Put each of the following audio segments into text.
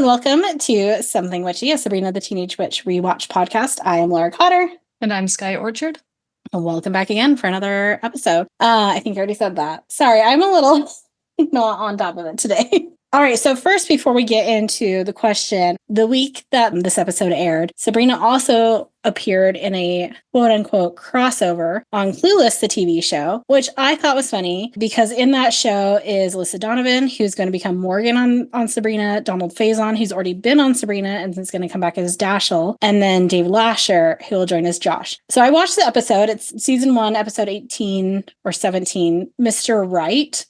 and welcome to Something Witchy, a Sabrina the Teenage Witch rewatch podcast. I am Laura Cotter. And I'm Skye Orchard. Welcome back again for another episode. I think I already said that. Sorry, I'm a little not on top of it today. All right, so first, before we get into the question, the week that this episode aired, Sabrina also appeared in a quote-unquote crossover on Clueless, the TV show, which I thought was funny because in that show is Alyssa Donovan, who's going to become Morgan on Sabrina, Donald Faison, who's already been on Sabrina and is going to come back as Dashiell, and then Dave Lasher, who will join as Josh. So I watched the episode. It's season 1, episode 18 or 17, Mr. Right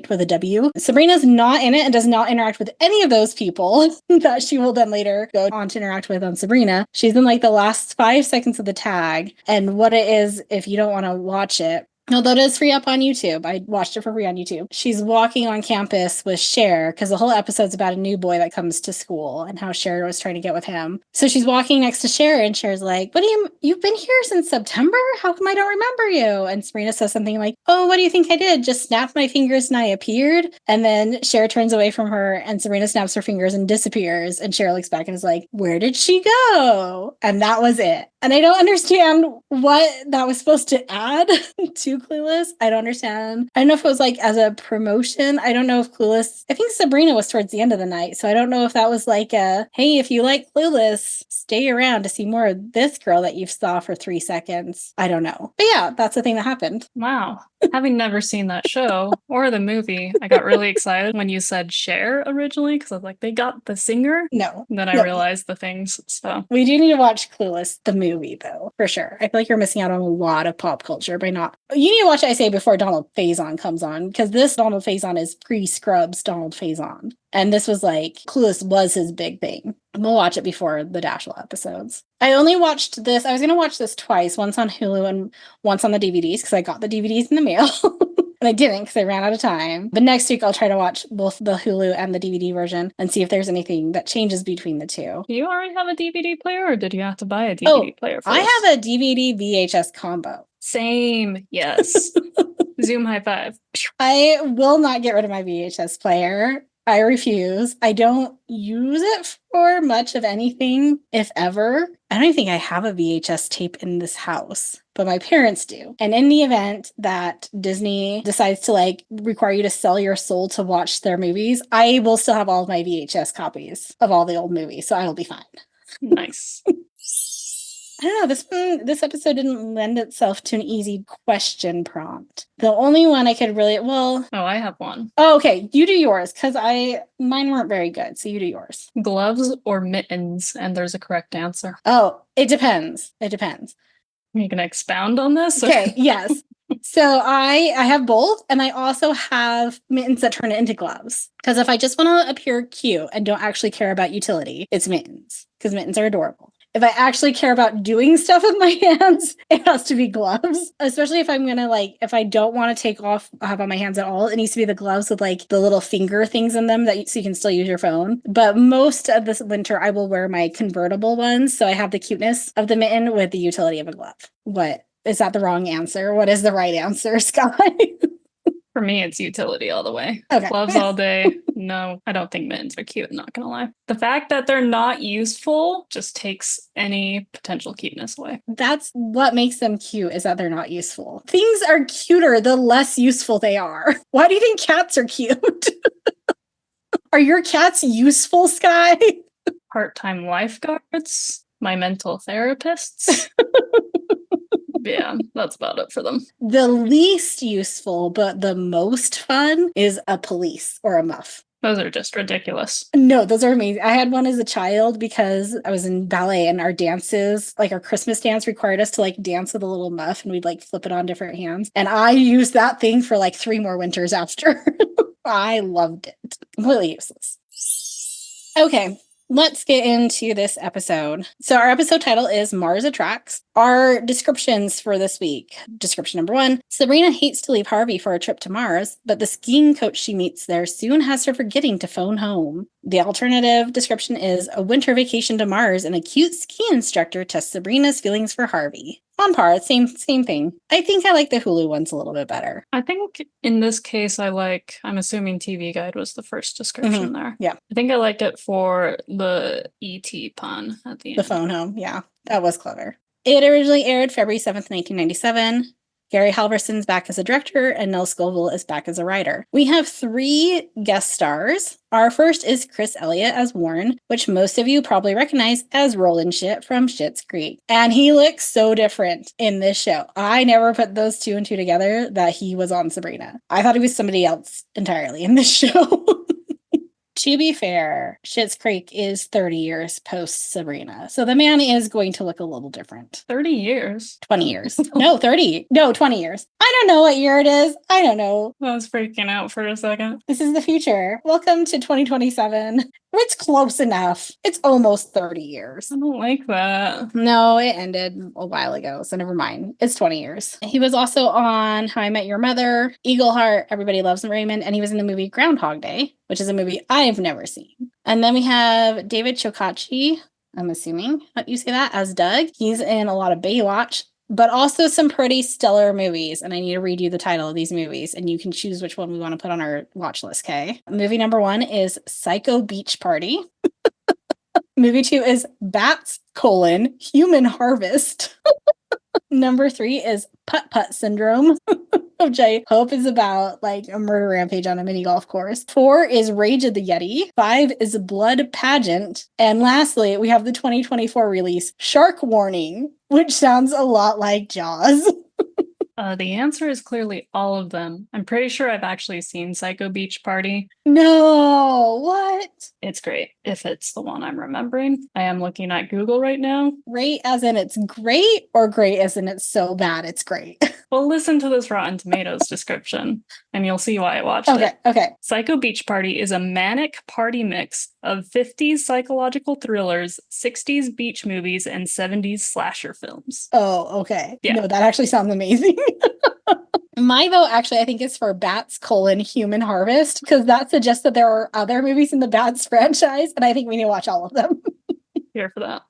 with a W. Sabrina's not in it and does not interact with any of those people that she will then later go on to interact with on Sabrina. She's in like the last 5 seconds of the tag. And what it is, if you don't want to watch it, although it is free up on YouTube. I watched it for free on YouTube. She's walking on campus with Cher because the whole episode's about a new boy that comes to school and how Cher was trying to get with him. So she's walking next to Cher and Cher's like, you've been here since September? How come I don't remember you? And Sabrina says something like, oh, what do you think I did? Just snapped my fingers and I appeared? And then Cher turns away from her and Sabrina snaps her fingers and disappears. And Cher looks back and is like, where did she go? And that was it. And I don't understand what that was supposed to add to Clueless. I don't understand. I don't know if it was like as a promotion. I don't know if Clueless, I think Sabrina was towards the end of the night. So I don't know if that was like a, hey, if you like Clueless, stay around to see more of this girl that you saw for 3 seconds. I don't know. But yeah, that's the thing that happened. Wow. Having never seen that show or the movie, I got really excited when you said Cher originally because I was like, they got the singer? No. And then I realized the things. So we do need to watch Clueless, the movie, though, for sure. I feel like you're missing out on a lot of pop culture by not. You need to watch I Say before Donald Faison comes on, because this Donald Faison is pre-Scrubs Donald Faison. And this was like, Clueless was his big thing. We'll watch it before the Dashiell episodes. I only watched this. I was going to watch this twice, once on Hulu and once on the DVDs, because I got the DVDs in the mail. And I didn't because I ran out of time. But next week, I'll try to watch both the Hulu and the DVD version and see if there's anything that changes between the two. Do you already have a DVD player or did you have to buy a DVD player first? I have a DVD VHS combo. Same. Yes. Zoom high five. I will not get rid of my VHS player. I refuse. I don't use it for much of anything, if ever. I don't even think I have a VHS tape in this house, but my parents do. And in the event that Disney decides to like require you to sell your soul to watch their movies, I will still have all of my VHS copies of all the old movies, so I will be fine. Nice. I don't know, this episode didn't lend itself to an easy question prompt. The only one I could really, Oh, I have one. Oh, okay, you do yours, because mine weren't very good, so you do yours. Gloves or mittens, and there's a correct answer. Oh, it depends. It depends. Are you going to expound on this? Okay, yes. So I have both, and I also have mittens that turn into gloves. Because if I just want to appear cute and don't actually care about utility, it's mittens, because mittens are adorable. If I actually care about doing stuff with my hands, it has to be gloves. Especially if I'm going to if I don't want to have on my hands at all, it needs to be the gloves with like the little finger things in them so you can still use your phone. But most of this winter, I will wear my convertible ones. So I have the cuteness of the mitten with the utility of a glove. What? Is that the wrong answer? What is the right answer, Skye? For me, it's utility all the way. Okay. Gloves all day. No, I don't think mittens are cute, not gonna lie. The fact that they're not useful just takes any potential cuteness away. That's what makes them cute, is that they're not useful. Things are cuter the less useful they are. Why do you think cats are cute? Are your cats useful, Skye? Part-time lifeguards, my mental therapists. Yeah, that's about it for them. The least useful, but the most fun is a police or a muff. Those are just ridiculous. No, those are amazing. I had one as a child because I was in ballet and our dances, like our Christmas dance required us to like dance with a little muff and we'd like flip it on different hands. And I used that thing for like 3 more winters after. I loved it. Completely useless. Okay. Let's get into this episode. So our episode title is Mars Attracts. Our descriptions for this week. Description number 1. Sabrina hates to leave Harvey for a trip to Mars, but the skiing coach she meets there soon has her forgetting to phone home. The alternative description is a winter vacation to Mars and a cute ski instructor tests Sabrina's feelings for Harvey. On par, same thing. I think I like the Hulu ones a little bit better. I think in this case, I'm assuming TV Guide was the first description there. Yeah. I think I liked it for the ET pun at the end. The phone home. Yeah, that was clever. It originally aired February 7th, 1997. Gary Halvorson's back as a director, and Nell Scoville is back as a writer. We have 3 guest stars. Our first is Chris Elliott as Warren, which most of you probably recognize as Roland Shit from Schitt's Creek. And he looks so different in this show. I never put those 2 and 2 together that he was on Sabrina. I thought he was somebody else entirely in this show. To be fair, Schitt's Creek is 30 years post Sabrina. So the man is going to look a little different. 30 years? 20 years. No, 30. No, 20 years. I don't know what year it is. I don't know. I was freaking out for a second. This is the future. Welcome to 2027. It's close enough. It's almost 30 years. I don't like that. No, it ended a while ago, so never mind. It's 20 years. He was also on How I Met Your Mother, Eagleheart, Everybody Loves Raymond, and he was in the movie Groundhog Day, which is a movie I've never seen. And then we have David Chokachi, I'm assuming how you say that, as Doug. He's in a lot of Baywatch, but also some pretty stellar movies. And I need to read you the title of these movies, and you can choose which one we want to put on our watch list, okay? Movie number 1 is Psycho Beach Party. Movie 2 is Bats, Human Harvest. Number 3 is Putt Putt Syndrome, which I hope is about like a murder rampage on a mini golf course. 4 is Rage of the Yeti. 5 is Blood Pageant. And lastly, we have the 2024 release, Shark Warning, which sounds a lot like Jaws. The answer is clearly all of them. I'm pretty sure I've actually seen Psycho Beach Party. No, what? It's great, if it's the one I'm remembering. I am looking at Google right now. Great as in it's great, or great as in it's so bad it's great? Well, listen to this Rotten Tomatoes description, and you'll see why I watched it. Okay. Psycho Beach Party is a manic party mix of 50s psychological thrillers, 60s beach movies, and 70s slasher films. Oh, okay. Yeah. No, that actually sounds amazing. My vote actually, I think, is for Bats, Human Harvest, because that suggests that there are other movies in the Bats franchise, and I think we need to watch all of them. Here for that.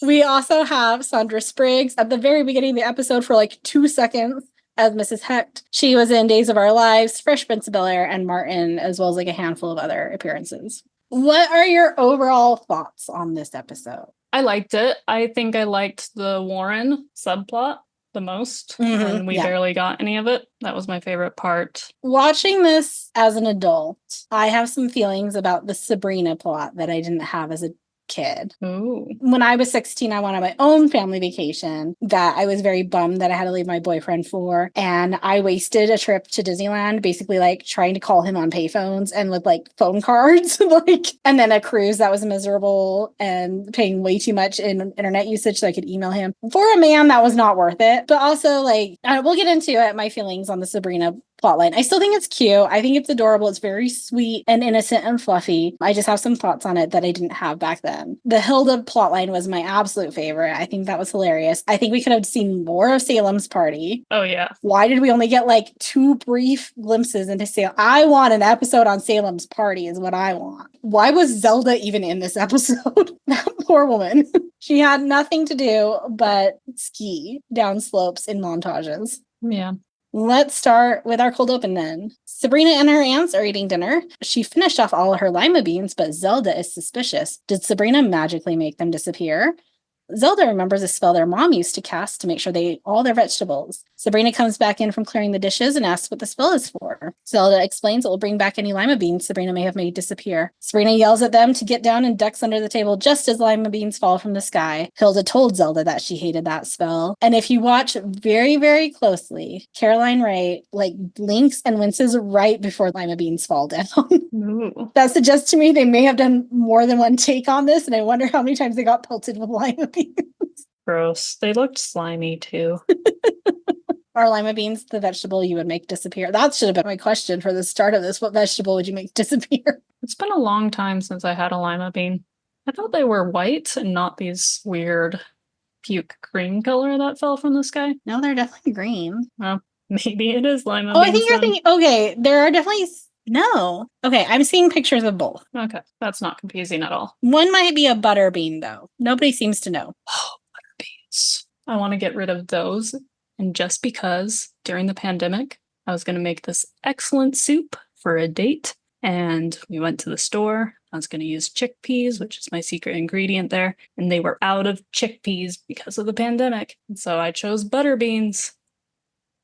We also have Sandra Spriggs at the very beginning of the episode for like 2 seconds as Mrs. Hecht. She was in Days of Our Lives, Fresh Prince of Bel-Air, and Martin, as well as like a handful of other appearances. What are your overall thoughts on this episode? I liked it. I think I liked the Warren subplot the most, and we barely got any of it. That was my favorite part. Watching this as an adult, I have some feelings about the Sabrina plot that I didn't have as a kid. Ooh. When I was 16, I went on my own family vacation that I was very bummed that I had to leave my boyfriend for. And I wasted a trip to Disneyland, basically like trying to call him on payphones and with like phone cards, and then a cruise that was miserable and paying way too much in internet usage so I could email him. For a man, that was not worth it. But also like, we'll get into it, my feelings on the Sabrina plotline. I still think it's cute. I think it's adorable. It's very sweet and innocent and fluffy. I just have some thoughts on it that I didn't have back then. The Hilda plotline was my absolute favorite. I think that was hilarious. I think we could have seen more of Salem's party. Oh, yeah. Why did we only get like 2 brief glimpses into Salem? I want an episode on Salem's party is what I want. Why was Zelda even in this episode? That poor woman. She had nothing to do but ski down slopes in montages. Yeah. Let's start with our cold open then. Sabrina and her aunts are eating dinner. She finished off all of her lima beans, but Zelda is suspicious. Did Sabrina magically make them disappear? Zelda remembers a spell their mom used to cast to make sure they ate all their vegetables. Sabrina comes back in from clearing the dishes and asks what the spell is for. Zelda explains it will bring back any lima beans Sabrina may have made disappear. Sabrina yells at them to get down and ducks under the table just as lima beans fall from the sky. Hilda told Zelda that she hated that spell. And if you watch very, very closely, Caroline Ray blinks and winces right before lima beans fall down. Ooh. That suggests to me they may have done more than one take on this, and I wonder how many times they got pelted with lima beans. Gross. They looked slimy too. Are lima beans the vegetable you would make disappear? That should have been my question for the start of this. What vegetable would you make disappear? It's been a long time since I had a lima bean. I thought they were white and not these weird puke green color that fell from the sky. No, they're definitely green. Well, maybe it is lima beans. Oh, I think you're thinking, okay, there are definitely... No. Okay, I'm seeing pictures of both. Okay, that's not confusing at all. One might be a butter bean, though. Nobody seems to know. Oh, butter beans. I want to get rid of those. And just because during the pandemic, I was going to make this excellent soup for a date, and we went to the store. I was going to use chickpeas, which is my secret ingredient there, and they were out of chickpeas because of the pandemic. And so I chose butter beans.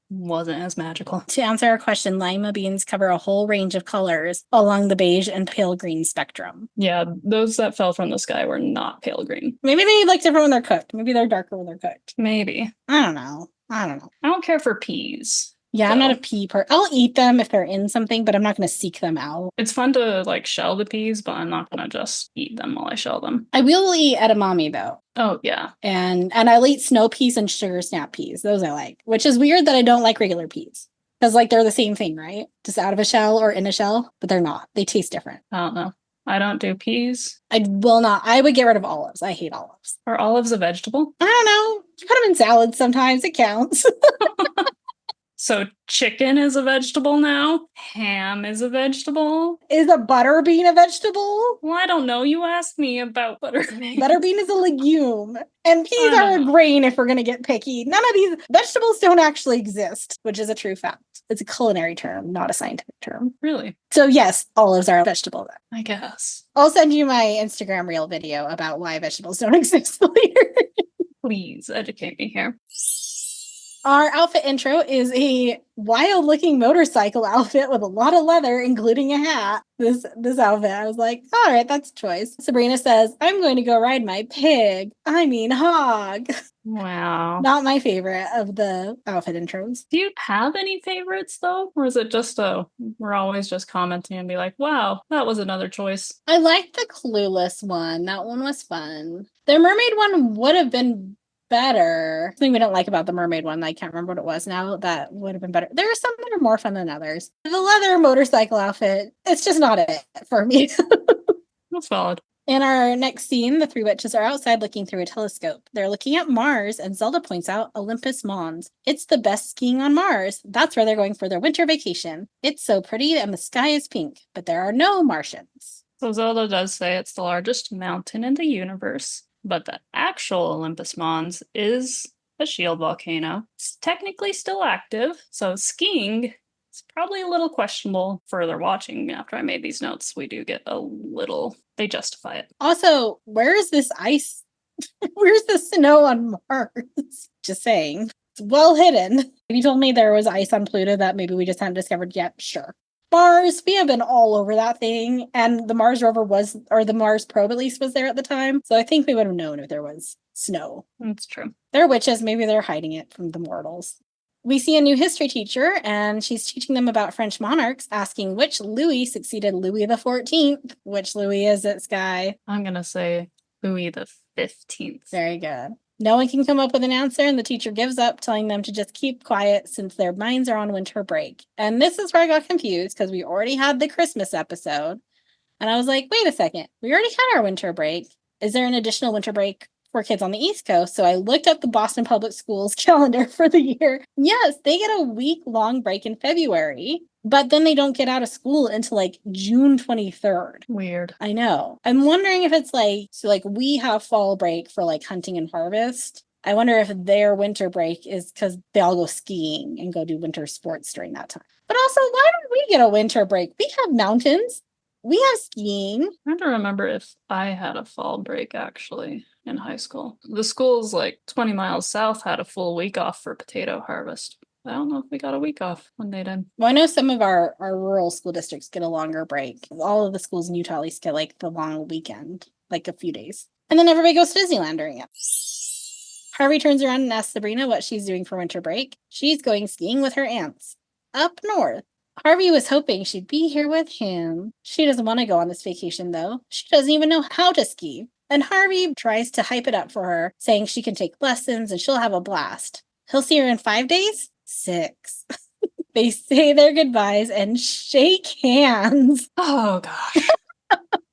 Wasn't as magical. To answer our question, lima beans cover a whole range of colors along the beige and pale green spectrum. Yeah, those that fell from the sky were not pale green. Maybe they look different when they're cooked. Maybe they're darker when they're cooked. Maybe. I don't know. I don't care for peas. Yeah, I'm not a pea person. I'll eat them if they're in something, but I'm not going to seek them out. It's fun to like shell the peas, but I'm not going to just eat them while I shell them. I will eat edamame though. Oh, yeah. And I'll eat snow peas and sugar snap peas. Those I like, which is weird that I don't like regular peas. Because like they're the same thing, right? Just out of a shell or in a shell, but they're not. They taste different. I don't know. I don't do peas. I will not. I would get rid of olives. I hate olives. Are olives a vegetable? I don't know. You put them in salads sometimes. It counts. So chicken is a vegetable now? Ham is a vegetable? Is a butter bean a vegetable? Well, I don't know. You asked me about butter beans. Butter bean is a legume. And peas are a grain if we're going to get picky. None of these vegetables don't actually exist, which is a true fact. It's a culinary term, not a scientific term. Really? So yes, olives are a vegetable then. I guess. I'll send you my Instagram reel video about why vegetables don't exist later. Please educate me here. Our outfit intro is a wild-looking motorcycle outfit with a lot of leather, including a hat. This outfit, I was like, all right, that's a choice. Sabrina says, I'm going to go ride my pig. I mean hog. Wow. Not my favorite of the outfit intros. Do you have any favorites, though? Or is it just we're always just commenting and be like, wow, that was another choice? I liked the Clueless one. That one was fun. The mermaid one would have been better. Something we don't like about the mermaid one, I can't remember what it was now, that would have been better. There are some that are more fun than others. The leather motorcycle outfit, it's just not it for me. That's valid. In our next scene, the three witches are outside looking through a telescope. They're looking at Mars, and Zelda points out Olympus Mons. It's the best skiing on Mars. That's where they're going for their winter vacation. It's so pretty, and the sky is pink, but there are no Martians. So Zelda does say it's the largest mountain in the universe. But the actual Olympus Mons is a shield volcano. It's technically still active, so skiing is probably a little questionable. Further watching after I made these notes, we do get a little, they justify it. Also, where is this ice? Where's the snow on Mars? Just saying. It's well hidden. If you told me there was ice on Pluto that maybe we just hadn't discovered yet, sure. Mars, we have been all over that thing, and the Mars rover was, or the Mars probe at least, was there at the time, so I think we would have known if there was snow. That's true. They're witches, maybe they're hiding it from the mortals. We see a new history teacher, and she's teaching them about French monarchs, asking which Louis succeeded Louis the 14th. Which Louis is it, Skye? I'm gonna say Louis the 15th. Very good. No one can come up with an answer, and the teacher gives up, telling them to just keep quiet since their minds are on winter break. And this is where I got confused, because we already had the Christmas episode. And I was like, wait a second, we already had our winter break. Is there an additional winter break for kids on the East Coast? So I looked up the Boston Public Schools calendar for the year. Yes, they get a week-long break in February, but then they don't get out of school until like June 23rd. Weird. I know. I'm wondering if it's like, so like we have fall break for like hunting and harvest. I wonder if their winter break is because they all go skiing and go do winter sports during that time. But also, why don't we get a winter break? We have mountains. We have skiing. I have to remember if I had a fall break actually in high school. The schools like 20 miles south had a full week off for potato harvest. I don't know if we got a week off when they did. Well, I know some of our rural school districts get a longer break. All of the schools in Utah at least get like the long weekend, like a few days. And then everybody goes to Disneyland during it. Harvey turns around and asks Sabrina what she's doing for winter break. She's going skiing with her aunts up north. Harvey was hoping she'd be here with him. She doesn't want to go on this vacation, though. She doesn't even know how to ski. And Harvey tries to hype it up for her, saying she can take lessons and she'll have a blast. He'll see her in 5 days? 6. They say their goodbyes and shake hands. Oh, gosh.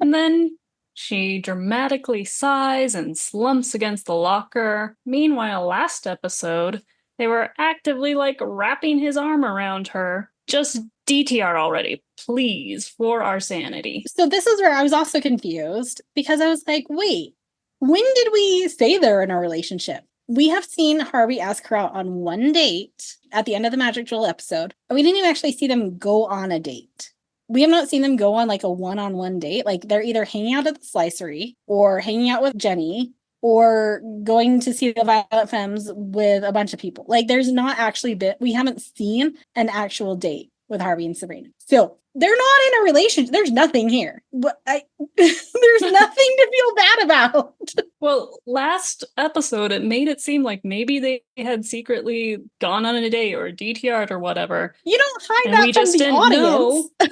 And then she dramatically sighs and slumps against the locker. Meanwhile, last episode, they were actively, like, wrapping his arm around her. Just DTR already, please, for our sanity. So this is where I was also confused, because I was like, wait, when did we say they're in a relationship? We have seen Harvey ask her out on one date at the end of the Magic Jewel episode. We didn't even actually see them go on a date. We have not seen them go on like a one-on-one date. Like they're either hanging out at the slicery or hanging out with Jenny or going to see the Violet Femmes with a bunch of people. Like there's not actually we haven't seen an actual date with Harvey and Sabrina. So they're not in a relationship. There's nothing here. But there's nothing to feel bad about. Well, last episode, it made it seem like maybe they had secretly gone on a date or DTR'd or whatever. You don't hide and that we from just the didn't audience. know.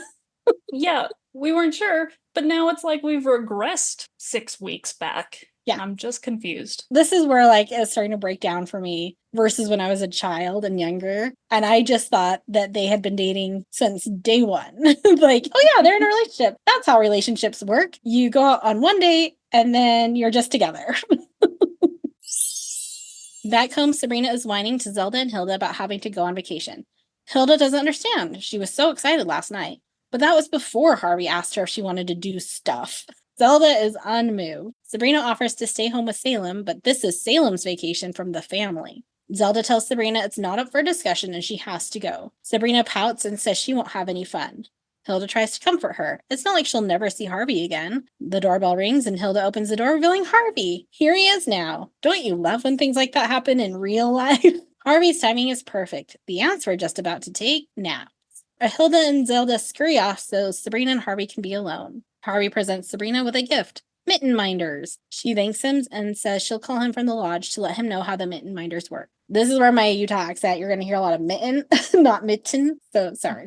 Yeah, we weren't sure. But now it's like we've regressed 6 weeks back. Yeah. I'm just confused. This is where like it's starting to break down for me versus when I was a child and younger. And I just thought that they had been dating since day one. Like, oh yeah, they're in a relationship. That's how relationships work. You go out on one date and then you're just together. Back home, Sabrina is whining to Zelda and Hilda about having to go on vacation. Hilda doesn't understand. She was so excited last night. But that was before Harvey asked her if she wanted to do stuff. Zelda is unmoved. Sabrina offers to stay home with Salem, but this is Salem's vacation from the family. Zelda tells Sabrina it's not up for discussion and she has to go. Sabrina pouts and says she won't have any fun. Hilda tries to comfort her. It's not like she'll never see Harvey again. The doorbell rings and Hilda opens the door, revealing Harvey. Here he is now. Don't you love when things like that happen in real life? Harvey's timing is perfect. The ants were just about to take naps. Hilda and Zelda scurry off so Sabrina and Harvey can be alone. Harvey presents Sabrina with a gift, mitten minders. She thanks him and says she'll call him from the lodge to let him know how the mitten minders work. This is where my Utah accent, you're going to hear a lot of mitten, not mitten, so sorry.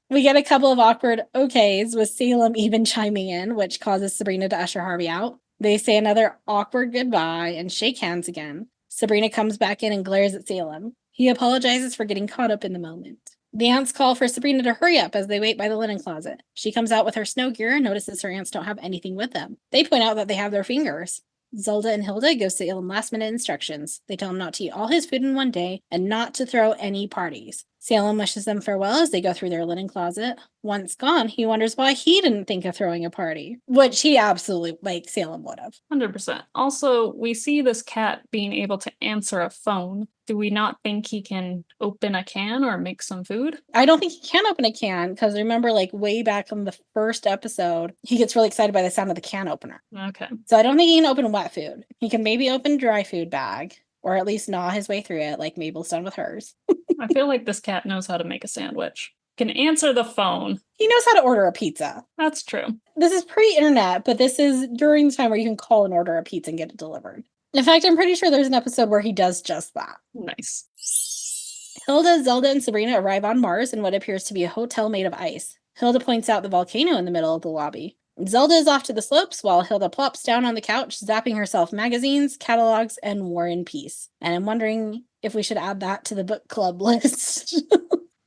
We get a couple of awkward okays with Salem even chiming in, which causes Sabrina to usher Harvey out. They say another awkward goodbye and shake hands again. Sabrina comes back in and glares at Salem. He apologizes for getting caught up in the moment. The aunts call for Sabrina to hurry up as they wait by the linen closet. She comes out with her snow gear and notices her aunts don't have anything with them. They point out that they have their fingers. Zelda and Hilda give Salem last-minute instructions. They tell him not to eat all his food in one day and not to throw any parties. Salem wishes them farewell as they go through their linen closet. Once gone, he wonders why he didn't think of throwing a party, which he absolutely, like, Salem would have. 100%. Also, we see this cat being able to answer a phone. Do we not think he can open a can or make some food? I don't think he can open a can because remember, like, way back in the first episode, he gets really excited by the sound of the can opener. Okay. So I don't think he can open wet food. He can maybe open dry food bag or at least gnaw his way through it like Mabel's done with hers. I feel like this cat knows how to make a sandwich. Can answer the phone. He knows how to order a pizza. That's true. This is pre-internet, but this is during the time where you can call and order a pizza and get it delivered. In fact, I'm pretty sure there's an episode where he does just that. Nice. Hilda, Zelda, and Sabrina arrive on Mars in what appears to be a hotel made of ice. Hilda points out the volcano in the middle of the lobby. Zelda is off to the slopes while Hilda plops down on the couch, zapping herself magazines, catalogs, and War and Peace. And I'm wondering if we should add that to the book club list.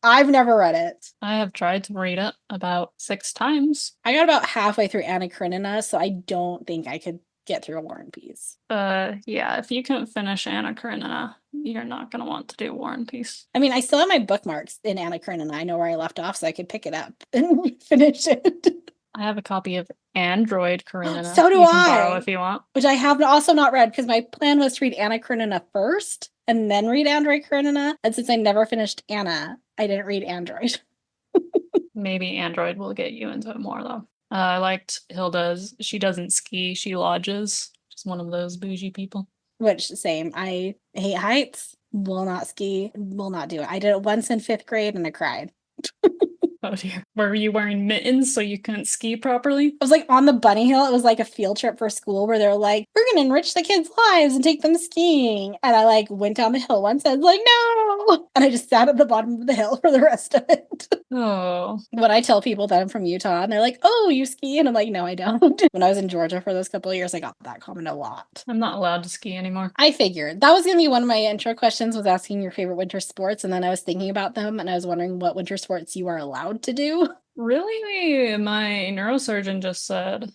I've never read it. I have tried to read it about 6 times. I got about halfway through Anna Karenina, so I don't think I could get through a War and Peace. Yeah, if you couldn't finish Anna Karenina, you're not going to want to do War and Peace. I mean, I still have my bookmarks in Anna Karenina. I know where I left off, so I could pick it up and finish it. I have a copy of Android Karenina. So do you can I. borrow if you want. Which I have also not read because my plan was to read Anna Karenina first and then read Android Karenina. And since I never finished Anna, I didn't read Android. Maybe Android will get you into it more, though. I liked Hilda's. She doesn't ski, she lodges. Just one of those bougie people. Which, same. I hate heights, will not ski, will not do it. I did it once in 5th grade and I cried. Oh dear. Were you wearing mittens so you couldn't ski properly? I was like on the bunny hill. It was like a field trip for school where they're like, we're going to enrich the kids' lives and take them skiing. And I like went down the hill once and I was like, no. And I just sat at the bottom of the hill for the rest of it. Oh. When I tell people that I'm from Utah and they're like, oh, you ski? And I'm like, no, I don't. When I was in Georgia for those couple of years, I got that comment a lot. I'm not allowed to ski anymore. I figured that was going to be one of my intro questions was asking your favorite winter sports. And then I was thinking about them and I was wondering what winter sports you are allowed to do. Really? My neurosurgeon just said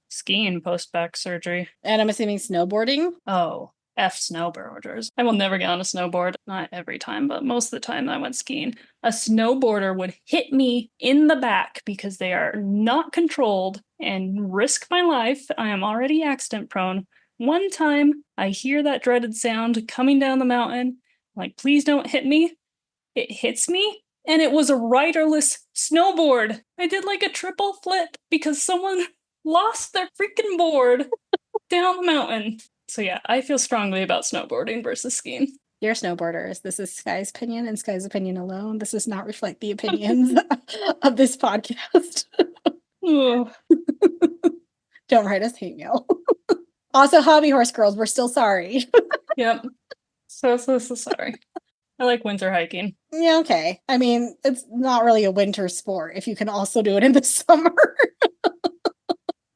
skiing post-back surgery. And I'm assuming snowboarding. Oh, F snowboarders. I will never get on a snowboard. Not every time, but most of the time I went skiing. A snowboarder would hit me in the back because they are not controlled and risk my life. I am already accident prone. one time I hear that dreaded sound coming down the mountain, like, please don't hit me. It hits me, and it was a riderless snowboard. I did like a triple flip because someone lost their freaking board down the mountain. So yeah, I feel strongly about snowboarding versus skiing. You're snowboarders. This is Skye's opinion and Skye's opinion alone. This does not reflect the opinions of this podcast. Don't write us hate mail. Also, hobby horse girls, we're still sorry. Yep. So sorry. I like winter hiking. Yeah, okay. I mean, it's not really a winter sport if you can also do it in the summer.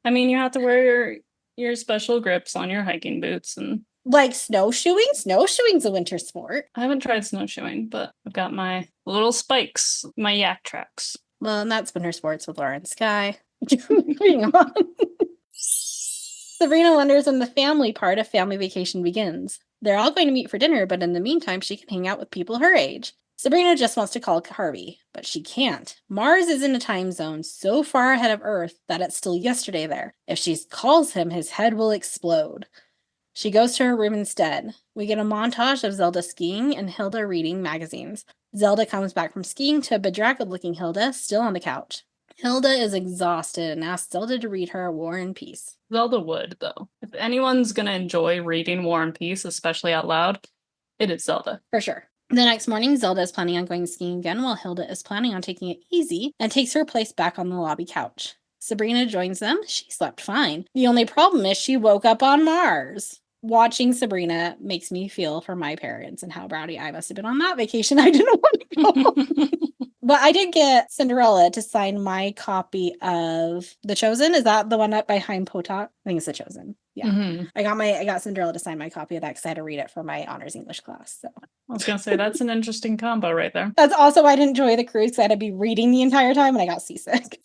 I mean, you have to wear your special grips on your hiking boots and like snowshoeing? Snowshoeing's a winter sport. I haven't tried snowshoeing, but I've got my little spikes, my yak tracks. Well, and that's winter sports with Laura and Skye. Moving on. Sabrina wonders when the family part of family vacation begins. They're all going to meet for dinner, but in the meantime, she can hang out with people her age. Sabrina just wants to call Harvey, but she can't. Mars is in a time zone so far ahead of Earth that it's still yesterday there. If she calls him, his head will explode. She goes to her room instead. We get a montage of Zelda skiing and Hilda reading magazines. Zelda comes back from skiing to a bedraggled-looking Hilda still on the couch. Hilda is exhausted and asks Zelda to read her War and Peace. Zelda would, though. If anyone's going to enjoy reading War and Peace, especially out loud, it is Zelda. For sure. The next morning, Zelda is planning on going skiing again while Hilda is planning on taking it easy and takes her place back on the lobby couch. Sabrina joins them. She slept fine. The only problem is she woke up on Mars. Watching Sabrina makes me feel for my parents and how bratty I must have been on that vacation. I didn't want to go. But I did get Cinderella to sign my copy of The Chosen. Is that the one up behind Potok? I think it's The Chosen. Yeah. Mm-hmm. I got Cinderella to sign my copy of that because I had to read it for my honors English class. So I was going to say, that's an interesting combo right there. That's also why I didn't enjoy the cruise because I had to be reading the entire time and I got seasick.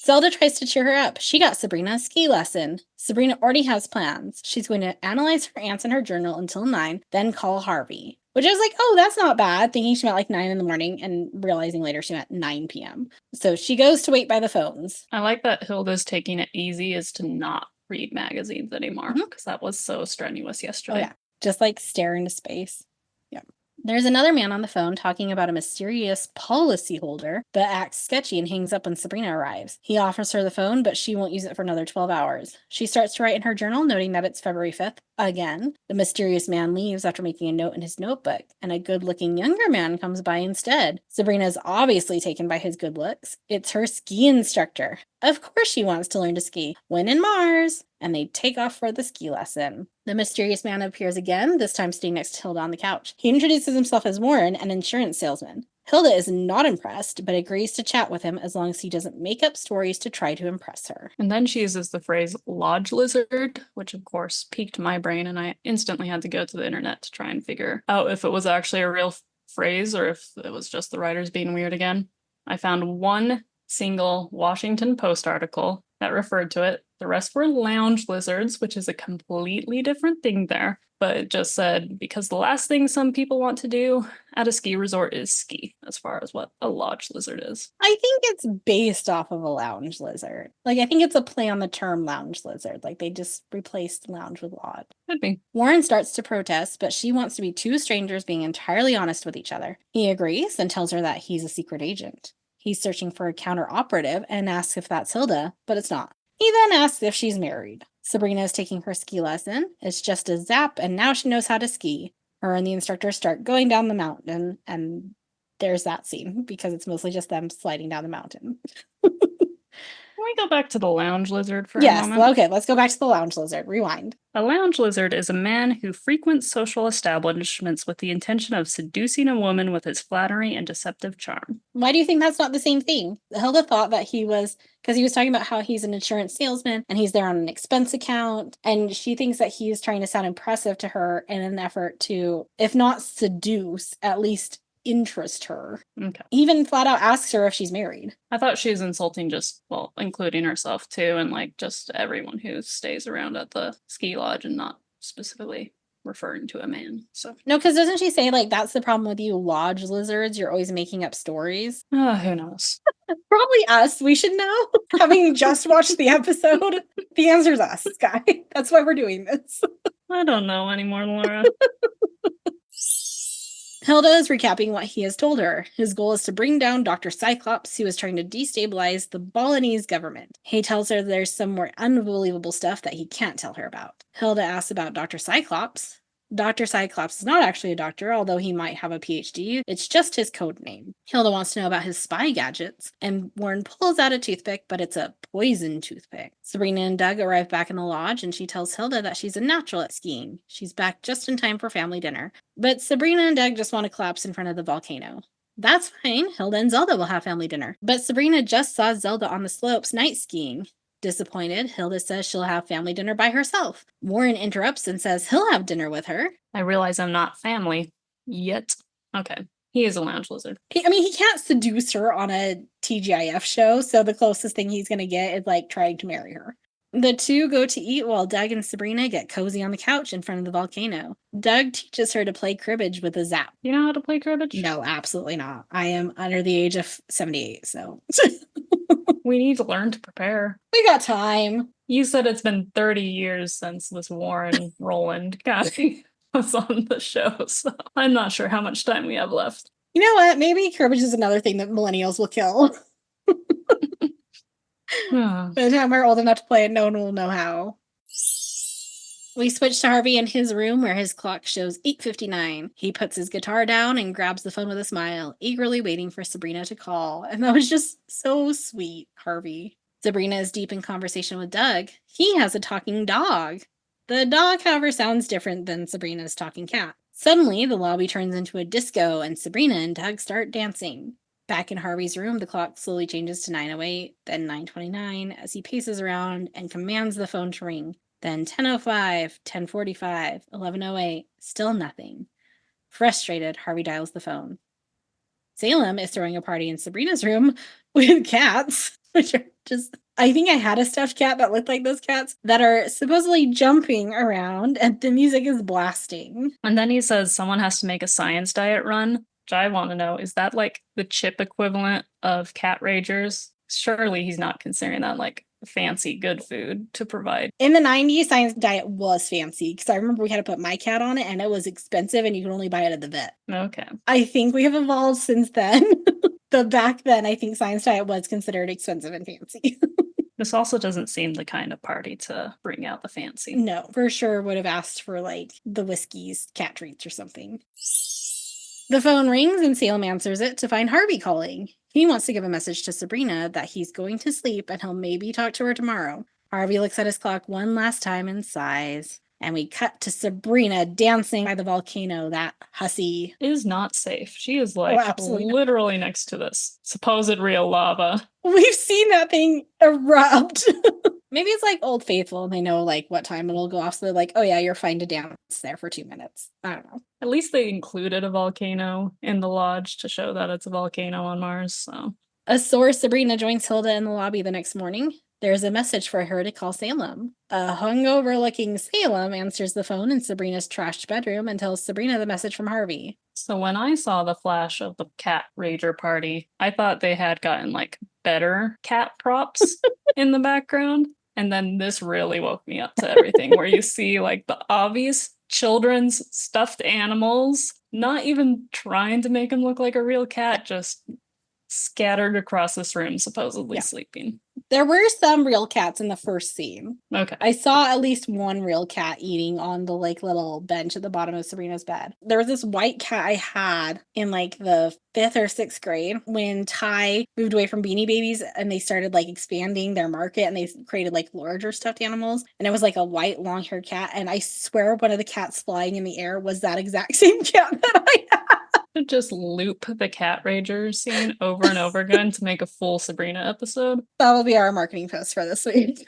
Zelda tries to cheer her up. She got Sabrina a ski lesson. Sabrina already has plans. She's going to analyze her answers in her journal until 9, then call Harvey. Which I was like, oh, that's not bad, thinking she meant like 9 in the morning and realizing later she meant 9 p.m. So she goes to wait by the phones. I like that Hilda's taking it easy is to not read magazines anymore because that was so strenuous yesterday. Oh, yeah. Just like stare into space. Yeah. There's another man on the phone talking about a mysterious policyholder, but acts sketchy and hangs up when Sabrina arrives. He offers her the phone, but she won't use it for another 12 hours. She starts to write in her journal, noting that it's February 5th. Again, the mysterious man leaves after making a note in his notebook, and a good-looking younger man comes by instead. Sabrina is obviously taken by his good looks. It's her ski instructor. Of course she wants to learn to ski. When in Mars! And they take off for the ski lesson. The mysterious man appears again, this time sitting next to Hilda on the couch. He introduces himself as Warren, an insurance salesman. Hilda is not impressed, but agrees to chat with him as long as he doesn't make up stories to try to impress her. And then she uses the phrase lodge lizard, which of course piqued my brain, and I instantly had to go to the internet to try and figure out if it was actually a real phrase or if it was just the writers being weird again. I found one single Washington Post article that referred to it. The rest were lounge lizards, which is a completely different thing there. But it just said, because the last thing some people want to do at a ski resort is ski, as far as what a lodge lizard is. I think it's based off of a lounge lizard. Like, I think it's a play on the term lounge lizard. Like, they just replaced lounge with lodge. Could be. Warren starts to protest, but she wants to be two strangers being entirely honest with each other. He agrees and tells her that he's a secret agent. He's searching for a counter-operative and asks if that's Hilda, but it's not. He then asks if she's married. Sabrina is taking her ski lesson. It's just a zap, and now she knows how to ski. Her and the instructor start going down the mountain, and there's that scene, because it's mostly just them sliding down the mountain. Can we go back to the lounge lizard for a moment? Yes, okay, let's go back to the lounge lizard. Rewind. A lounge lizard is a man who frequents social establishments with the intention of seducing a woman with his flattery and deceptive charm. Why do you think that's not the same thing? Hilda thought that he was, because he was talking about how he's an insurance salesman and he's there on an expense account, and she thinks that he is trying to sound impressive to her in an effort to, if not seduce, at least interest her. Okay. He even flat out asks her if she's married. I thought she was insulting just, well, including herself too, and like just everyone who stays around at the ski lodge and not specifically referring to a man. So No, because doesn't she say, like, that's the problem with you lodge lizards? You're always making up stories. who knows? Probably us. We should know. Having just watched the episode, the answer's us, Skye. That's why we're doing this. I don't know anymore, Laura. Hilda is recapping what he has told her. His goal is to bring down Dr. Cyclops, who is trying to destabilize the Balinese government. He tells her there's some more unbelievable stuff that he can't tell her about. Hilda asks about Dr. Cyclops. Dr. Cyclops is not actually a doctor, although he might have a PhD. It's just his code name. Hilda wants to know about his spy gadgets, and Warren pulls out a toothpick, but it's a poison toothpick. Sabrina and Doug arrive back in the lodge, and she tells Hilda that she's a natural at skiing. She's back just in time for family dinner. But Sabrina and Doug just want to collapse in front of the volcano. That's fine. Hilda and Zelda will have family dinner. But Sabrina just saw Zelda on the slopes night skiing. Disappointed, Hilda says she'll have family dinner by herself. Warren interrupts and says he'll have dinner with her. I realize I'm not family yet. Okay. He is a lounge lizard. He can't seduce her on a TGIF show, so the closest thing he's going to get is, like, trying to marry her. The two go to eat while Doug and Sabrina get cozy on the couch in front of the volcano. Doug teaches her to play cribbage with a zap. You know how to play cribbage? No, absolutely not. I am under the age of 78, so... We need to learn to prepare. We got time. You said it's been 30 years since this Warren Roland guy was on the show, so I'm not sure how much time we have left. You know what? Maybe cribbage is another thing that millennials will kill. By the time we're old enough to play it, no one will know how. We switch to Harvey in his room where his clock shows 8:59. He puts his guitar down and grabs the phone with a smile, eagerly waiting for Sabrina to call. And that was just so sweet, Harvey. Sabrina is deep in conversation with Doug. He has a talking dog. The dog, however, sounds different than Sabrina's talking cat. Suddenly, the lobby turns into a disco and Sabrina and Doug start dancing. Back in Harvey's room, the clock slowly changes to 9:08, then 9:29 as he paces around and commands the phone to ring. Then 10:05, 10:45, 11:08, still nothing. Frustrated, Harvey dials the phone. Salem is throwing a party in Sabrina's room with cats, which are just... I think I had a stuffed cat that looked like those cats that are supposedly jumping around, and the music is blasting. And then he says someone has to make a science diet run, which I want to know, is that like the chip equivalent of cat ragers? Surely he's not considering that like fancy good food to provide. In the 90s, science diet was fancy because I remember we had to put my cat on it and it was expensive and you could only buy it at the vet. Okay. I think we have evolved since then. But back then, I think science diet was considered expensive and fancy. This also doesn't seem the kind of party to bring out the fancy. No, for sure would have asked for like the Whiskey's cat treats or something. The phone rings and Salem answers it to find Harvey calling. He wants to give a message to Sabrina that he's going to sleep and he'll maybe talk to her tomorrow. Harvey looks at his clock one last time and sighs. And we cut to Sabrina dancing by the volcano, that hussy. Is not safe. She is like literally next to this supposed real lava. We've seen that thing erupt. Maybe it's like Old Faithful and they know like what time it'll go off. So they're like, oh yeah, you're fine to dance there for 2 minutes. I don't know. At least they included a volcano in the lodge to show that it's a volcano on Mars. So a sore Sabrina joins Hilda in the lobby the next morning. There's a message for her to call Salem. A hungover-looking Salem answers the phone in Sabrina's trashed bedroom and tells Sabrina the message from Harvey. So when I saw the flash of the cat rager party, I thought they had gotten like better cat props in the background. And then this really woke me up to everything where you see like the obvious children's stuffed animals, not even trying to make them look like a real cat, just scattered across this room, supposedly sleeping. There were some real cats in the first scene. Okay. I saw at least one real cat eating on the like little bench at the bottom of Sabrina's bed. There was this white cat I had in like the 5th or 6th grade when Ty moved away from Beanie Babies and they started like expanding their market and they created like larger stuffed animals. And it was like a white long haired cat. And I swear one of the cats flying in the air was that exact same cat that I had. Just loop the cat rager scene over and over again to make a full Sabrina episode. That will be our marketing post for this week.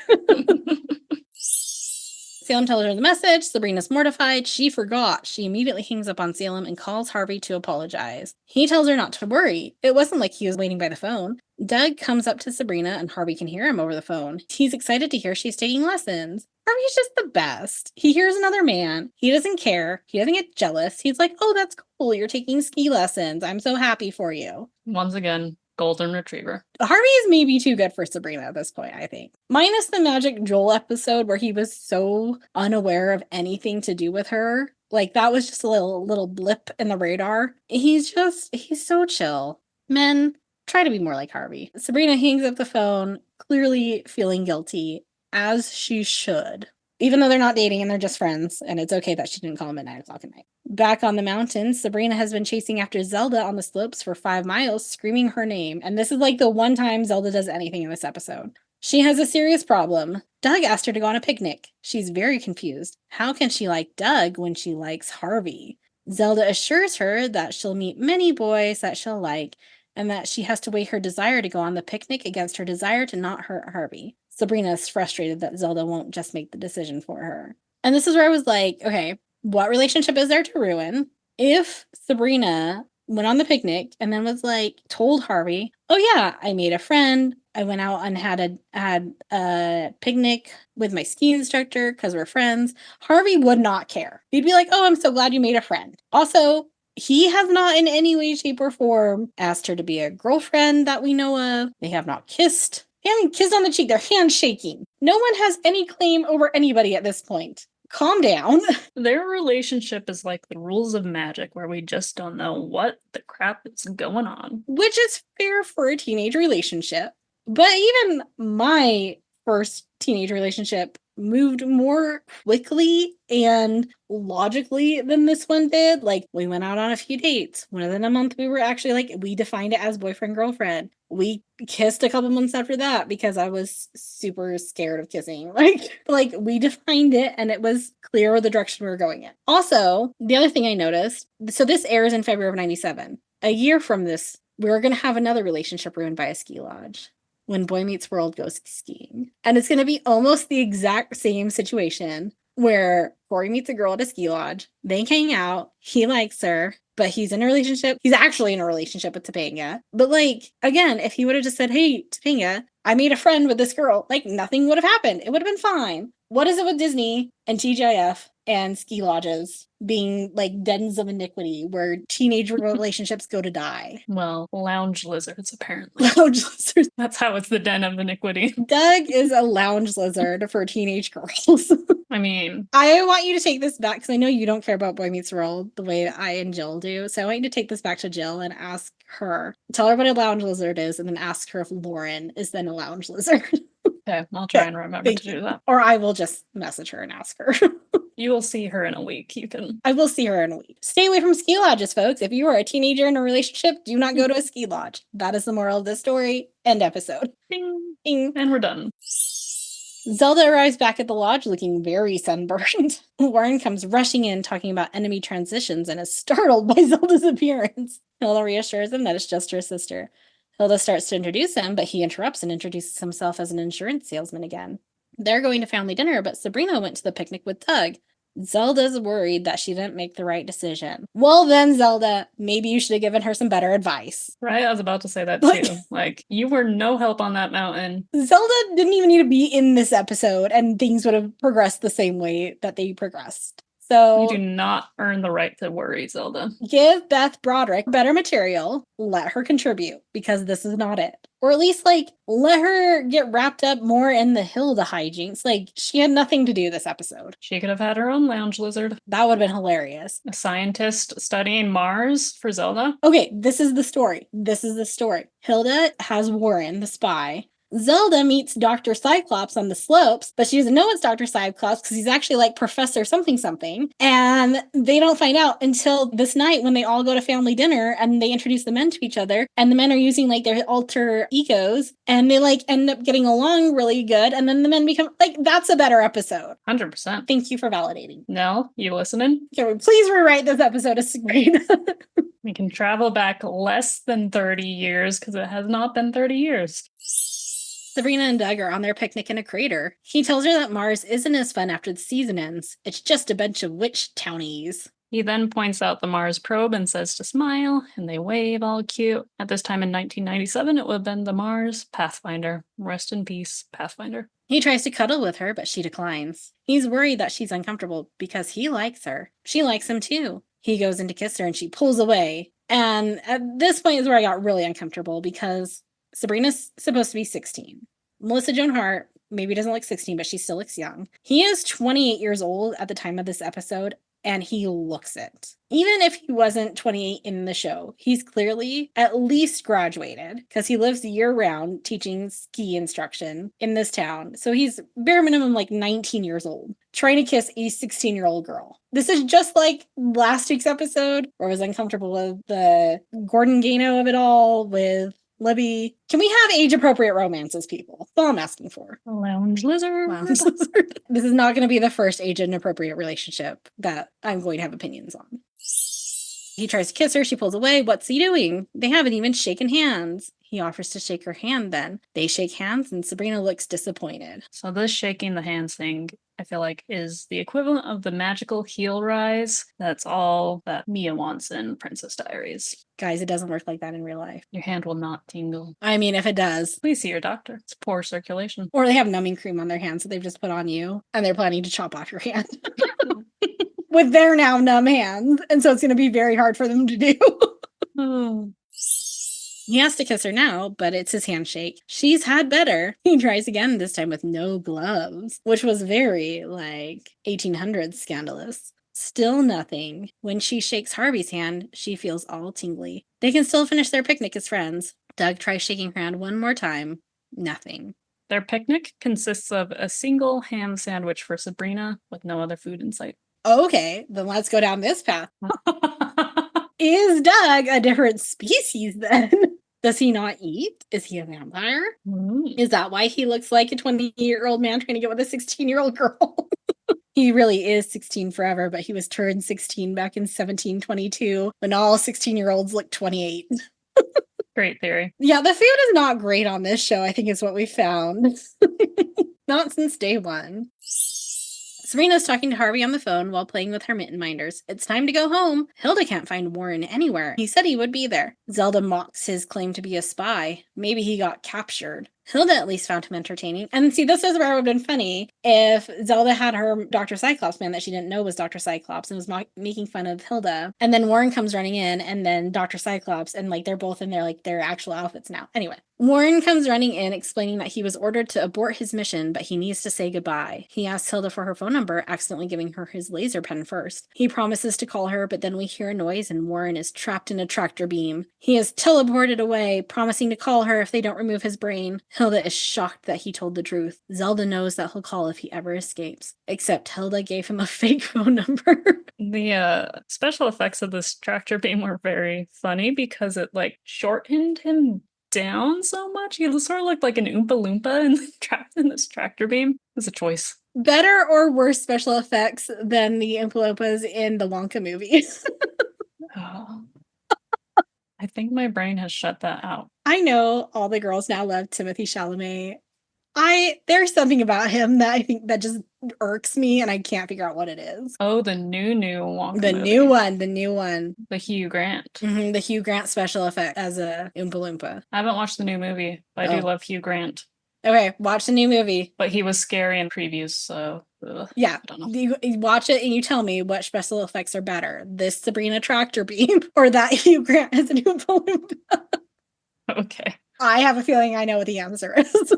Salem tells her the message. Sabrina's mortified. She forgot. She immediately hangs up on Salem and calls Harvey to apologize. He tells her not to worry. It wasn't like he was waiting by the phone. Doug comes up to Sabrina and Harvey can hear him over the phone. He's excited to hear she's taking lessons. Harvey's just the best. He hears another man. He doesn't care. He doesn't get jealous. He's like, oh, that's cool. You're taking ski lessons. I'm so happy for you. Once again, golden retriever. Harvey is maybe too good for Sabrina at this point, I think. Minus the Magic Joel episode where he was so unaware of anything to do with her. Like, that was just a little blip in the radar. He's so chill. Men, try to be more like Harvey. Sabrina hangs up the phone, clearly feeling guilty, as she should. Even though they're not dating and they're just friends, and it's okay that she didn't call him at 9 o'clock at night. Back on the mountain, Sabrina has been chasing after Zelda on the slopes for 5 miles, screaming her name. And this is like the one time Zelda does anything in this episode. She has a serious problem. Doug asked her to go on a picnic. She's very confused. How can she like Doug when she likes Harvey? Zelda assures her that she'll meet many boys that she'll like, and that she has to weigh her desire to go on the picnic against her desire to not hurt Harvey. Sabrina is frustrated that Zelda won't just make the decision for her. And this is where I was like, okay, what relationship is there to ruin? If Sabrina went on the picnic and then was like, told Harvey, oh yeah, I made a friend. I went out and had a picnic with my ski instructor because we're friends. Harvey would not care. He'd be like, oh, I'm so glad you made a friend. Also, he has not in any way, shape, or form asked her to be a girlfriend that we know of. They have not kissed. They haven't kissed on the cheek. They're handshaking. No one has any claim over anybody at this point. Calm down. Their relationship is like the rules of magic, where we just don't know what the crap is going on. Which is fair for a teenage relationship. But even my first teenage relationship moved more quickly and logically than this one did. Like, we went out on a few dates. Within a month, we were actually like, we defined it as boyfriend, girlfriend. We kissed a couple months after that because I was super scared of kissing. Like we defined it and it was clear the direction we were going in. Also, the other thing I noticed, so this airs in February of 97. A year from this, we're going to have another relationship ruined by a ski lodge. When Boy Meets World goes skiing. And it's going to be almost the exact same situation where Corey meets a girl at a ski lodge. They hang out. He likes her, but he's in a relationship. He's actually in a relationship with Topanga. But like, again, if he would have just said, hey, Topanga, I made a friend with this girl, like nothing would have happened. It would have been fine. What is it with Disney and TGIF and ski lodges being like dens of iniquity where teenage relationships go to die? Well, lounge lizards, apparently. Lounge lizards. That's how it's the den of iniquity. Doug is a lounge lizard for teenage girls. I mean, I want you to take this back because I know you don't care about Boy Meets World the way I and Jill do. So I want you to take this back to Jill and ask her, tell her what a lounge lizard is, and then ask her if Lauren is then a lounge lizard. Okay, I'll try and remember to do that. Or I will just message her and ask her. You will see her in a week. I will see her in a week. Stay away from ski lodges, folks. If you are a teenager in a relationship, do not go to a ski lodge. That is the moral of the story. End episode. Ding. Ding. And we're done. Zelda arrives back at the lodge looking very sunburned. Warren comes rushing in talking about enemy transitions and is startled by Zelda's appearance. Hilda reassures him that it's just her sister. Hilda starts to introduce him, but he interrupts and introduces himself as an insurance salesman again. They're going to family dinner, but Sabrina went to the picnic with Doug. Zelda's worried that she didn't make the right decision. Well then, Zelda, maybe you should have given her some better advice. Right? I was about to say that too. Like, you were no help on that mountain. Zelda didn't even need to be in this episode, and things would have progressed the same way that they progressed. So you do not earn the right to worry, Zelda. Give Beth Broderick better material. Let her contribute, because this is not it. Or at least, like, let her get wrapped up more in the Hilda hijinks. Like, she had nothing to do this episode. She could have had her own lounge lizard. That would have been hilarious. A scientist studying Mars for Zelda. Okay, this is the story. Hilda has Warren, the spy. Zelda meets Dr. Cyclops on the slopes, but she doesn't know it's Dr. Cyclops because he's actually like Professor something. And they don't find out until this night when they all go to family dinner and they introduce the men to each other. And the men are using like their alter egos and they like end up getting along really good. And then the men become like, that's a better episode. 100%. Thank you for validating. Nell, you listening? Can we please rewrite this episode as great? We can travel back less than 30 years because it has not been 30 years. Sabrina and Doug are on their picnic in a crater. He tells her that Mars isn't as fun after the season ends. It's just a bunch of witch townies. He then points out the Mars probe and says to smile, and they wave all cute. At this time in 1997, it would have been the Mars Pathfinder. Rest in peace, Pathfinder. He tries to cuddle with her, but she declines. He's worried that she's uncomfortable because he likes her. She likes him too. He goes in to kiss her and she pulls away. And at this point is where I got really uncomfortable because Sabrina's supposed to be 16. Melissa Joan Hart maybe doesn't look 16, but she still looks young. He is 28 years old at the time of this episode, and he looks it. Even if he wasn't 28 in the show, he's clearly at least graduated because he lives year-round teaching ski instruction in this town. So he's bare minimum like 19 years old, trying to kiss a 16-year-old girl. This is just like last week's episode where I was uncomfortable with the Gordon Gano of it all, with Libby. Can we have age-appropriate romances, people? That's all I'm asking for. Lounge lizard. Lounge lizard. This is not going to be the first age-inappropriate relationship that I'm going to have opinions on. He tries to kiss her. She pulls away. What's he doing? They haven't even shaken hands. He offers to shake her hand then. They shake hands and Sabrina looks disappointed. So this shaking the hands thing, I feel like, is the equivalent of the magical heel rise. That's all that Mia wants in Princess Diaries. Guys, it doesn't work like that in real life. Your hand will not tingle. I mean, if it does. Please see your doctor. It's poor circulation. Or they have numbing cream on their hands that they've just put on you and they're planning to chop off your hand. With their now numb hands. And so it's going to be very hard for them to do. Oh. He has to kiss her now, but it's his handshake. She's had better. He tries again, this time with no gloves, which was very, 1800s scandalous. Still nothing. When she shakes Harvey's hand, she feels all tingly. They can still finish their picnic as friends. Doug tries shaking her hand one more time. Nothing. Their picnic consists of a single ham sandwich for Sabrina with no other food in sight. Okay, then let's go down this path. Is Doug a different species then? Does he not eat? Is he a vampire? Is that why he looks like a 20-year-old man trying to get with a 16-year-old girl? He really is 16 forever, but he was turned 16 back in 1722 when all 16-year-olds looked 28. Great theory. Yeah, the food is not great on this show, I think is what we found. Not since day one. Serena's talking to Harvey on the phone while playing with her mitten minders. It's time to go home. Hilda can't find Warren anywhere. He said he would be there. Zelda mocks his claim to be a spy. Maybe he got captured. Hilda at least found him entertaining. And see, this is where it would have been funny if Zelda had her Dr. Cyclops man that she didn't know was Dr. Cyclops and was making fun of Hilda. And then Warren comes running in and then Dr. Cyclops and they're both in their actual outfits now. Anyway, Warren comes running in explaining that he was ordered to abort his mission, but he needs to say goodbye. He asks Hilda for her phone number, accidentally giving her his laser pen first. He promises to call her, but then we hear a noise and Warren is trapped in a tractor beam. He is teleported away, promising to call her if they don't remove his brain. Hilda is shocked that he told the truth. Zelda knows that he'll call if he ever escapes. Except Hilda gave him a fake phone number. The special effects of this tractor beam were very funny because it shortened him down so much. He sort of looked like an Oompa Loompa and trapped in this tractor beam. It was a choice. Better or worse special effects than the Oompa Loompas in the Wonka movies? Oh. I think my brain has shut that out. I know all the girls now love Timothée Chalamet. There's something about him that I think that just irks me and I can't figure out what it is. Oh, the new Wonka The movie. new one. The Hugh Grant. Mm-hmm, the Hugh Grant special effect as a Oompa Loompa. I haven't watched the new movie, but I do love Hugh Grant. Okay, watch the new movie. But he was scary in previews, so... Yeah, I don't know. You watch it and you tell me what special effects are better. This Sabrina tractor beam or that Hugh Grant as an Oompa Loompa. Okay. I have a feeling I know what the answer is.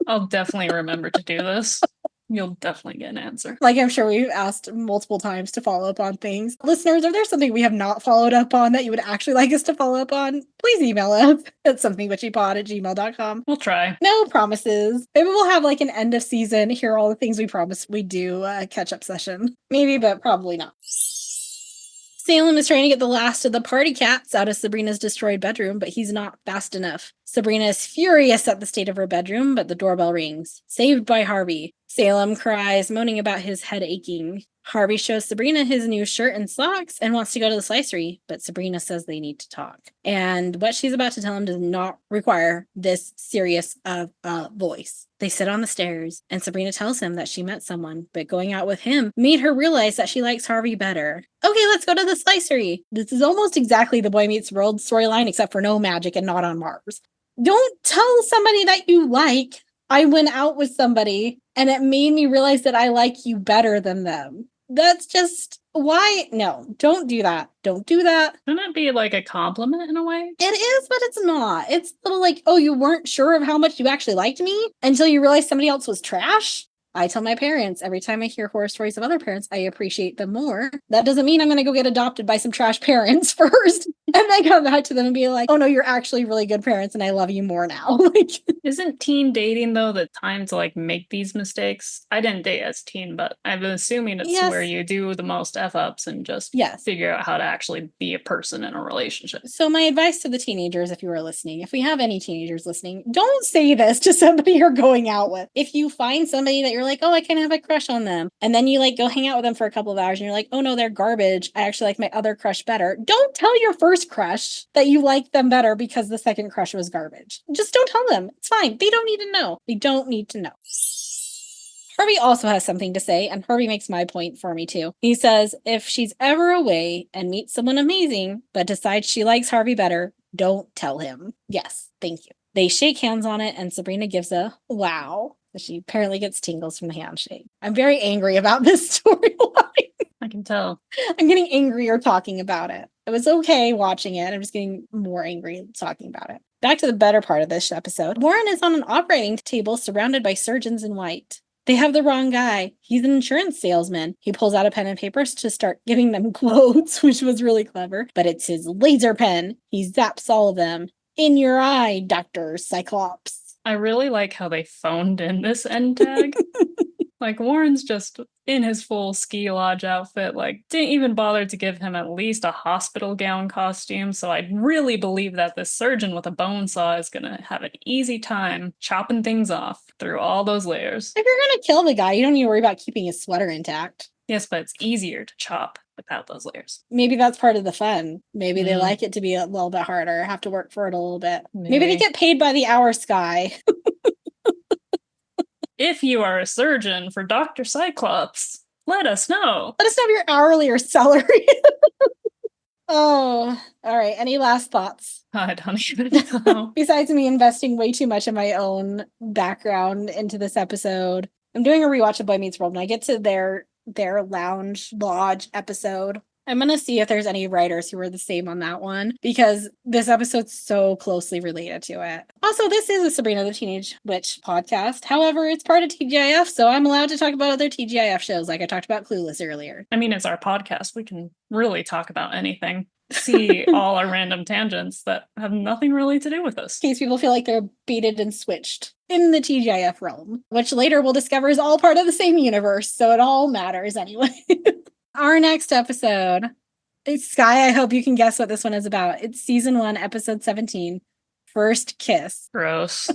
I'll definitely remember to do this. You'll definitely get an answer. I'm sure we've asked multiple times to follow up on things. Listeners, if there's something we have not followed up on that you would actually like us to follow up on, please email us at somethingwitchypod@gmail.com. We'll try. No promises. Maybe we'll have an end of season, hear all the things we promised we'd do, catch-up session. Maybe, but probably not. Salem is trying to get the last of the party cats out of Sabrina's destroyed bedroom, but he's not fast enough. Sabrina is furious at the state of her bedroom, but the doorbell rings. Saved by Harvey. Salem cries, moaning about his head aching. Harvey shows Sabrina his new shirt and socks and wants to go to the slicery, but Sabrina says they need to talk. And what she's about to tell him does not require this serious of a voice. They sit on the stairs, and Sabrina tells him that she met someone, but going out with him made her realize that she likes Harvey better. Okay, let's go to the slicery. This is almost exactly the Boy Meets World storyline, except for no magic and not on Mars. Don't tell somebody that you like, I went out with somebody, and it made me realize that I like you better than them. That's just, why? No, don't do that. Don't do that. Shouldn't it be like a compliment in a way? It is, but it's not. It's a little like, oh, you weren't sure of how much you actually liked me until you realized somebody else was trash? I tell my parents every time I hear horror stories of other parents, I appreciate them more. That doesn't mean I'm going to go get adopted by some trash parents first and then come back to them and be like, oh no, you're actually really good parents and I love you more now. Like, isn't teen dating though the time to like make these mistakes? I didn't date as teen, but I'm assuming it's yes. where you do the most F-ups and just yes. figure out how to actually be a person in a relationship. So my advice to the teenagers, if you are listening, if we have any teenagers listening, don't say this to somebody you're going out with. If you find somebody that you're like, oh, I kind of have a crush on them, and then you like go hang out with them for a couple of hours and you're like, oh no, they're garbage, I actually like my other crush better. Don't tell your first crush that you like them better because the second crush was garbage. Just don't tell them. It's fine. They don't need to know. They don't need to know. Harvey also has something to say, and Harvey makes my point for me too. He says, if she's ever away and meets someone amazing, but decides she likes Harvey better, don't tell him. Yes, thank you. They shake hands on it, and Sabrina gives a wow. She apparently gets tingles from the handshake. I'm very angry about this storyline. I can tell. I'm getting angrier talking about it. It was okay watching it. I'm just getting more angry talking about it. Back to the better part of this episode. Warren is on an operating table surrounded by surgeons in white. They have the wrong guy. He's an insurance salesman. He pulls out a pen and papers to start giving them quotes, which was really clever. But it's his laser pen. He zaps all of them. In your eye, Dr. Cyclops. I really like how they phoned in this end tag. Like, Warren's just in his full ski lodge outfit, like, didn't even bother to give him at least a hospital gown costume, so I really believe that this surgeon with a bone saw is gonna have an easy time chopping things off through all those layers. If you're gonna kill the guy, you don't need to worry about keeping his sweater intact. Yes, but it's easier to chop without those layers. Maybe that's part of the fun. Maybe they like it to be a little bit harder, have to work for it a little bit. Maybe they get paid by the hour, Skye. If you are a surgeon for Dr. Cyclops, let us know. Let us know your hourly or salary. Oh, all right. Any last thoughts? I don't even know. Besides me investing way too much of my own background into this episode, I'm doing a rewatch of Boy Meets World, and I get to their lounge lodge episode. I'm going to see if there's any writers who are the same on that one, because this episode's so closely related to it. Also, this is a Sabrina the Teenage Witch podcast. However, it's part of TGIF, so I'm allowed to talk about other TGIF shows, like I talked about Clueless earlier. I mean, it's our podcast. We can really talk about anything. See all our random tangents that have nothing really to do with us. In case people feel like they're baited and switched in the TGIF realm, which later we'll discover is all part of the same universe, so it all matters anyway. Our next episode, Skye, I hope you can guess what this one is about. It's season 1, episode 17, First Kiss. Gross.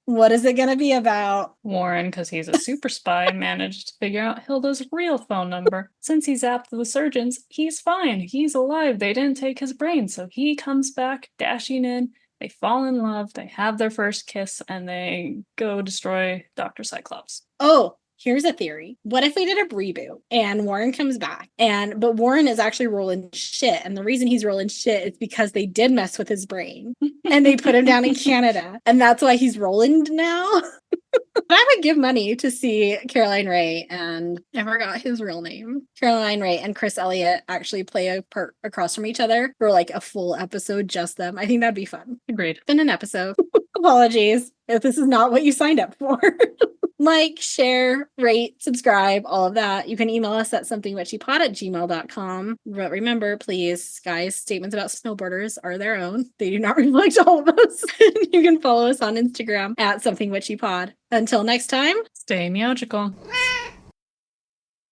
What is it going to be about? Warren, because he's a super spy, managed to figure out Hilda's real phone number. Since he's after the surgeons, he's fine. He's alive. They didn't take his brain. So he comes back, dashing in. They fall in love. They have their first kiss, and they go destroy Dr. Cyclops. Oh, here's a theory. What if we did a reboot and Warren comes back, but Warren is actually rolling shit, and the reason he's rolling shit is because they did mess with his brain and they put him down in Canada, and that's why he's rolling now. I would give money to see Caroline Ray and I forgot his real name. Caroline Ray and Chris Elliott actually play a part across from each other for like a full episode, just them. I think that'd be fun. Agreed. Been an episode. Apologies if this is not what you signed up for. Like, share, rate, subscribe, all of that. You can email us at somethingwitchypod@gmail.com. But remember, please, guys, statements about snowboarders are their own. They do not reflect all of us. You can follow us on Instagram at somethingwitchypod. Until next time, Stay magical.